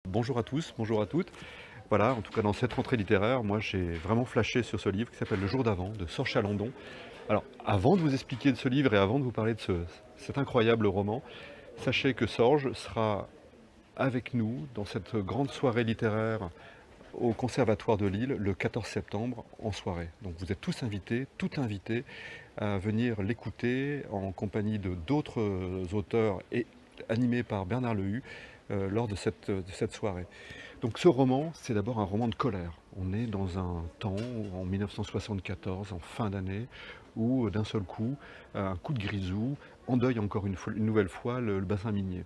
Bonjour à tous, bonjour à toutes. Voilà, en tout cas dans cette rentrée littéraire, moi j'ai vraiment flashé sur ce livre qui s'appelle Le jour d'avant de Sorche Chalandon. Alors, avant de vous expliquer de ce livre et avant de vous parler de cet incroyable roman, sachez que Sorge sera avec nous dans cette grande soirée littéraire au Conservatoire de Lille le 14 septembre en soirée. Donc vous êtes tous invités, toutes invitées à venir l'écouter en compagnie de d'autres auteurs et animé par Bernard Lehu lors de cette soirée. Donc ce roman, c'est d'abord un roman de colère. On est dans un temps, en 1974, en fin d'année, où d'un seul coup, un coup de grisou endeuille encore une nouvelle fois le bassin minier.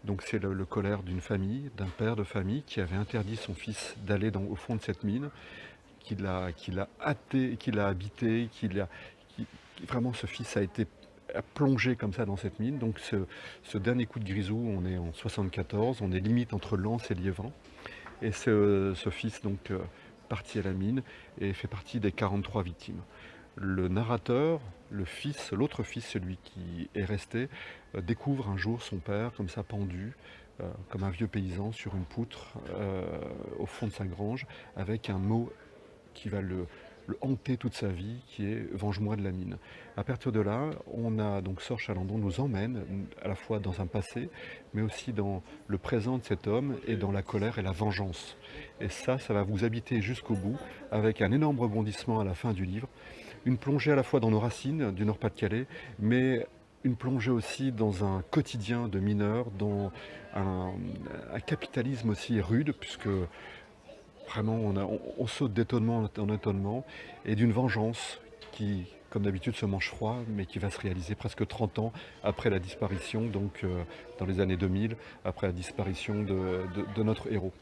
Donc c'est le colère d'une famille, d'un père de famille qui avait interdit son fils d'aller au fond de cette mine, qui l'a hâté, qui l'a habité, vraiment ce fils a été plongé comme ça dans cette mine. Donc ce dernier coup de grisou, on est en 74, on est limite entre Lens et Liévin. Et ce fils, donc, parti à la mine, et fait partie des 43 victimes. Le narrateur, le fils, l'autre fils, celui qui est resté, découvre un jour son père comme ça pendu, comme un vieux paysan sur une poutre, au fond de sa grange, avec un mot qui va le hanter toute sa vie, qui est «Venge-moi de la mine». À partir de là, on a donc Sorge Chalandon nous emmène à la fois dans un passé, mais aussi dans le présent de cet homme et dans la colère et la vengeance. Et ça va vous habiter jusqu'au bout, avec un énorme rebondissement à la fin du livre, une plongée à la fois dans nos racines du Nord-Pas-de-Calais, mais une plongée aussi dans un quotidien de mineurs, dans un, un capitalisme aussi rude, puisque vraiment, on saute d'étonnement en étonnement et d'une vengeance qui, comme d'habitude, se mange froid, mais qui va se réaliser presque 30 ans après la disparition, donc dans les années 2000, après la disparition de notre héros.